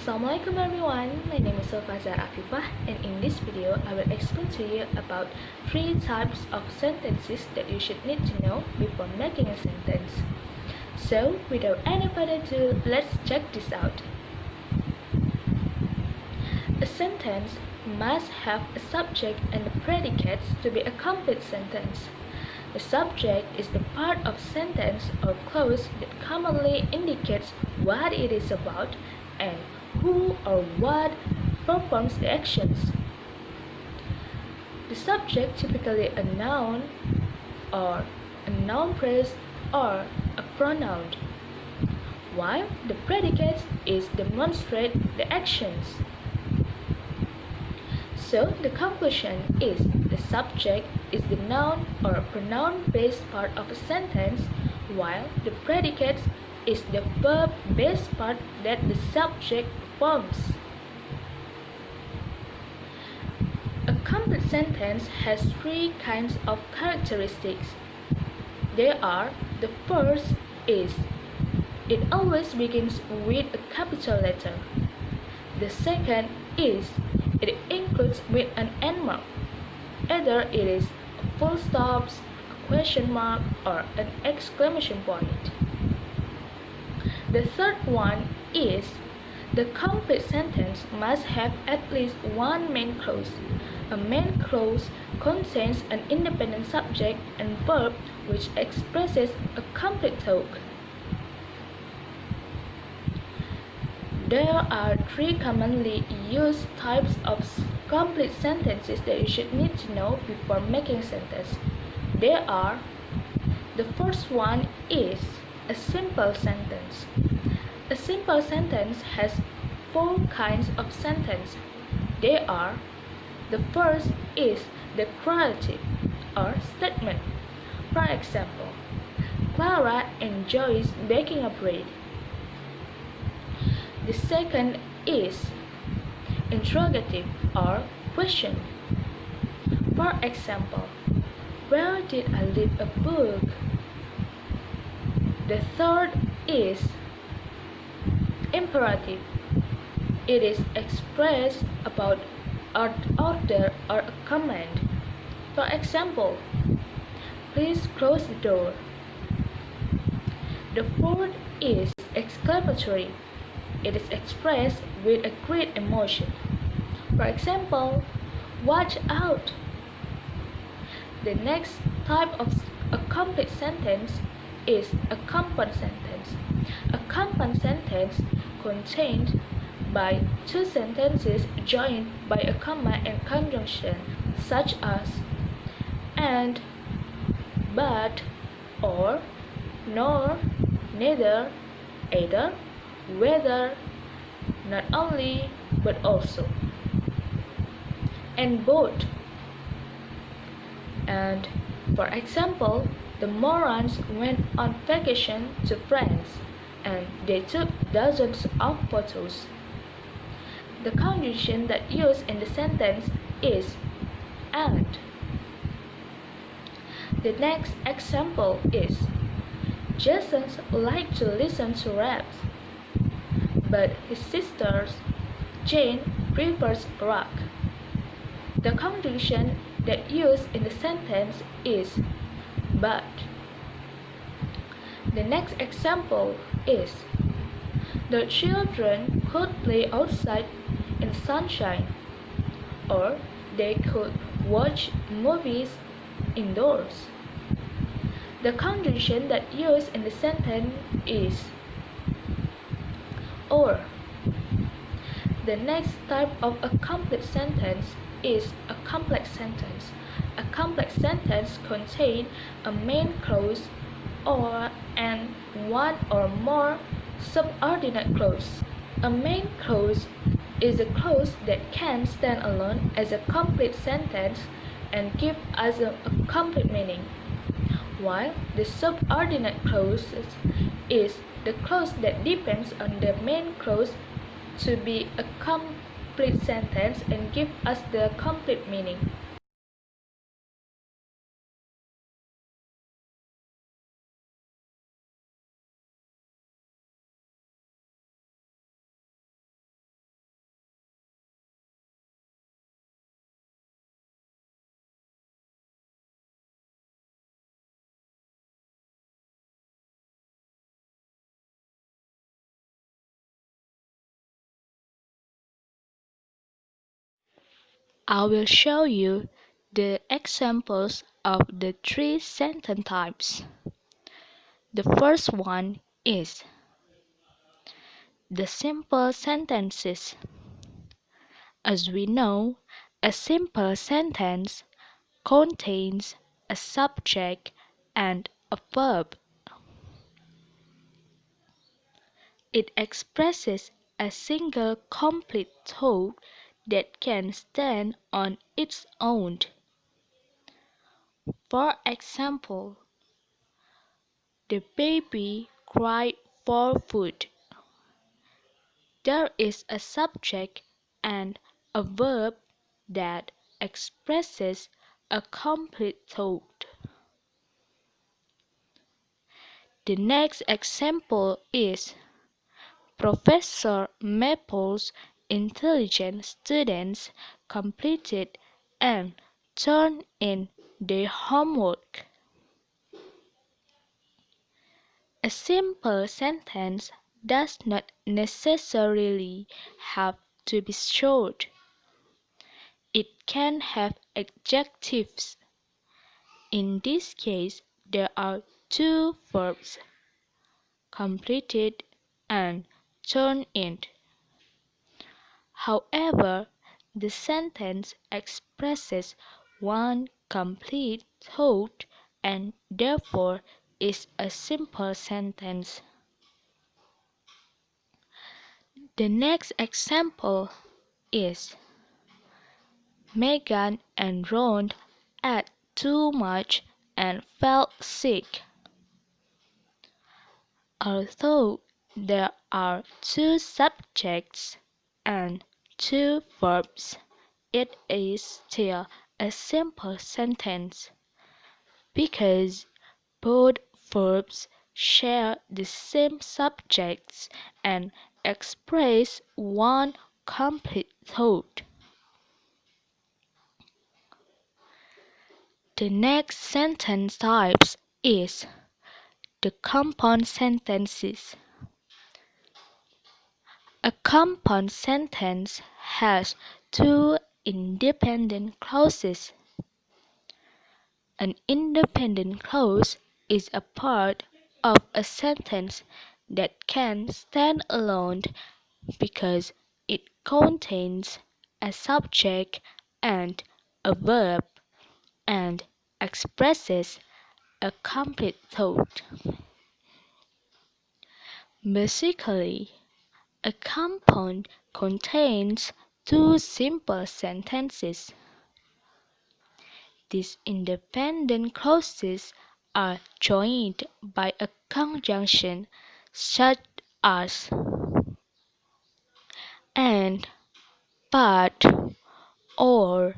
Assalamualaikum everyone, my name is Sulfazar Afifah, and in this video I will explain to you about 3 types of sentences that you should need to know before making a sentence. So without any further ado, let's check this out. A sentence must have a subject and a predicate to be a complete sentence. The subject is the part of sentence or clause that commonly indicates what it is about and who or what performs the actions. The subject, typically a noun or a noun phrase or a pronoun, while the predicate is demonstrate the actions. So the conclusion is the subject is the noun or pronoun-based part of a sentence, while the predicate is the verb-based part that the subject performs. A complete sentence has 3 kinds of characteristics. They are: the first is it always begins with a capital letter. The second is it includes with an end mark. Either it is a full stop, a question mark, or an exclamation point. The third one is the complete sentence must have at least one main clause. A main clause contains an independent subject and verb which expresses a complete thought. There are 3 commonly used types of complete sentences that you should need to know before making a sentence. They are: the first one is a simple sentence. A simple sentence has 4 kinds of sentence. They are: the first is declarative or statement. For example, Clara enjoys baking a bread. The second is interrogative or question. For example, where did I leave a book? The third is imperative. It is expressed about an order or a command. For example, please close the door. The fourth is exclamatory. It is expressed with a great emotion. For example, watch out. The next type of a complete sentence is a compound sentence. A compound sentence contained by 2 sentences joined by a comma and conjunction, such as and, but, or, nor, neither, either, whether, not only, but also, and both. And for example, the Morans went on vacation to France and they took dozens of photos. The conjunction that used in the sentence is and. The next example is Jason liked to listen to rap, but his sister Jane prefers rock. The conjunction that used in the sentence is but. The next example is the children could play outside in sunshine, or they could watch movies indoors. The conjunction that used in the sentence is or. The next type of a complete sentence is a complex sentence. A complex sentence contains a main clause and one or more subordinate clauses. A main clause is a clause that can stand alone as a complete sentence and give us a complete meaning, while the subordinate clause is the clause that depends on the main clause to be a complete sentence and give us the complete meaning. I will show you the examples of the three sentence types. The first one is the simple sentences. As we know, a simple sentence contains a subject and a verb. It expresses a single complete thought that can stand on its own. For example, the baby cried for food. There is a subject and a verb that expresses a complete thought. The next example is Professor Maple's intelligent students completed and turned in their homework. A simple sentence does not necessarily have to be short. It can have adjectives. In this case, there are two verbs, completed and turned in. However, the sentence expresses one complete thought and therefore is a simple sentence. The next example is Megan and Ron ate too much and felt sick. Although there are two subjects and two verbs, it is still a simple sentence because both verbs share the same subjects and express one complete thought. The next sentence type is the compound sentences. A compound sentence has two independent clauses. An independent clause is a part of a sentence that can stand alone because it contains a subject and a verb and expresses a complete thought. Basically, a compound contains two simple sentences. These independent clauses are joined by a conjunction such as and, but, or,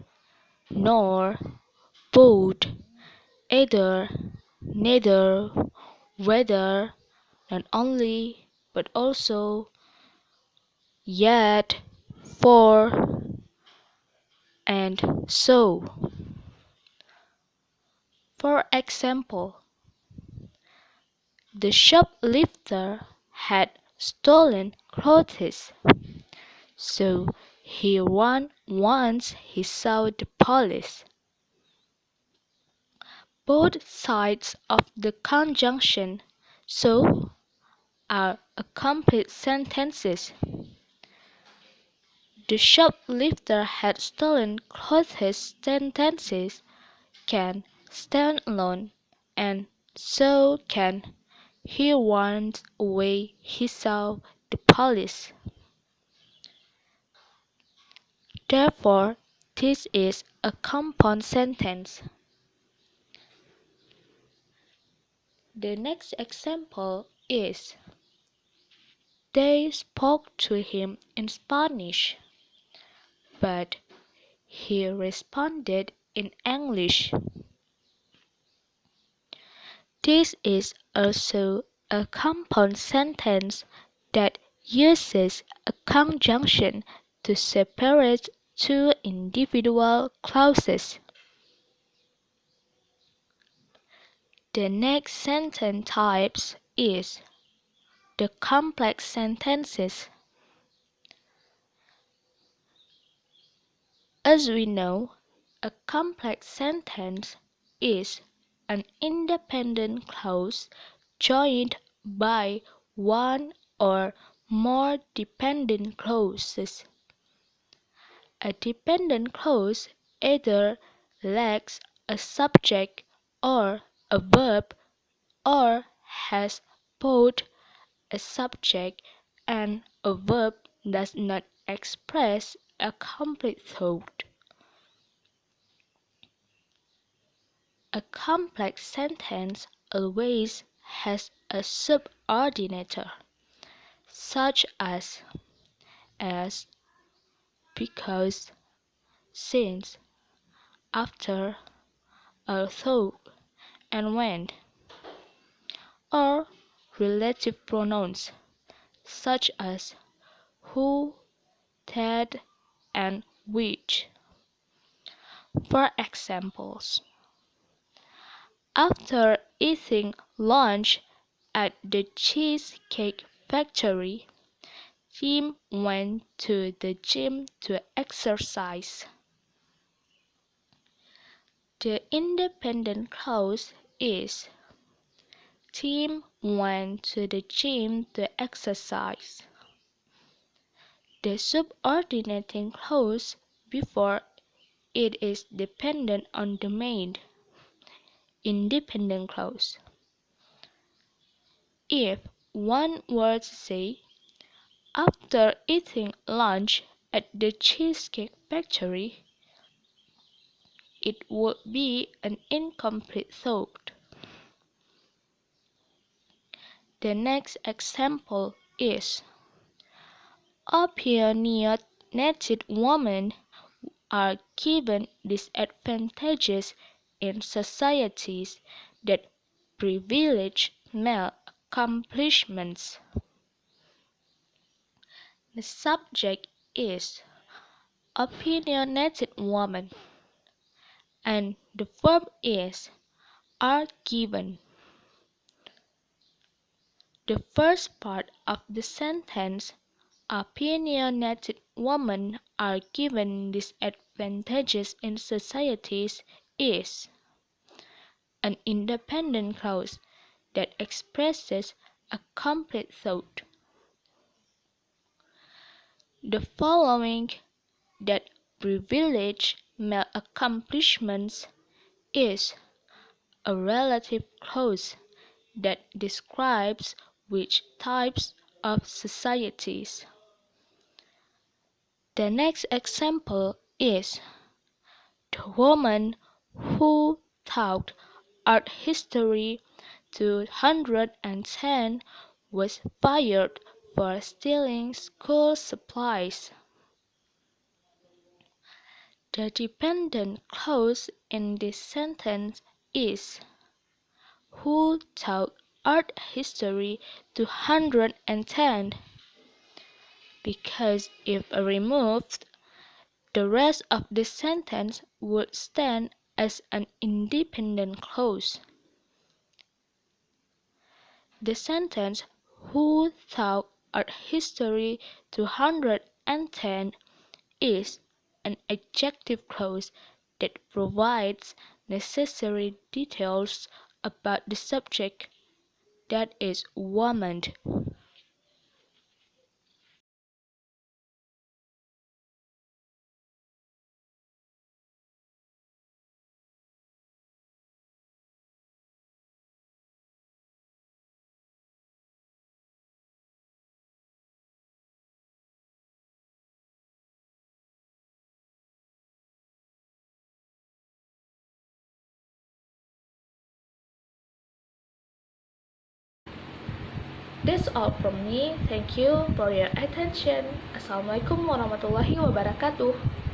nor, both, either, neither, whether, not only, but also, yet, for, and so. For example, the shoplifter had stolen clothes, so he ran once he saw the police. Both sides of the conjunction so are complete sentences. The shoplifter had stolen clothes sentences can stand alone, and so can he ran away he saw the police. Therefore, this is a compound sentence. The next example is they spoke to him in Spanish, but he responded in English. This is also a compound sentence that uses a conjunction to separate two individual clauses. The next sentence type is the complex sentences. As we know, a complex sentence is an independent clause joined by one or more dependent clauses. A dependent clause either lacks a subject or a verb or has both a subject and a verb does not express a complete thought. A complex sentence always has a subordinator, such as, because, since, after, although, and when, or relative pronouns, such as who, that, and which. For examples, after eating lunch at the Cheesecake Factory, Jim went to the gym to exercise. The independent clause is Tim went to the gym to exercise. The subordinating clause before it is dependent on the main independent clause. If one were to say, after eating lunch at the Cheesecake Factory, it would be an incomplete thought. The next example is, opinionated women are given disadvantages in societies that privilege male accomplishments. The subject is opinionated woman, and the verb is are given. The first part of the sentence, opinionated women are given disadvantages in societies, is an independent clause that expresses a complete thought. The following, that privilege male accomplishments, is a relative clause that describes which types of societies. The next example is, the woman who taught art history 210 was fired for stealing school supplies. The dependent clause in this sentence is who taught art history 210, because if removed, the rest of the sentence would stand as an independent clause. The sentence who taught art history 210 is an adjective clause that provides necessary details about the subject, that is, woman. That's all from me. Thank you for your attention. Assalamualaikum warahmatullahi wabarakatuh.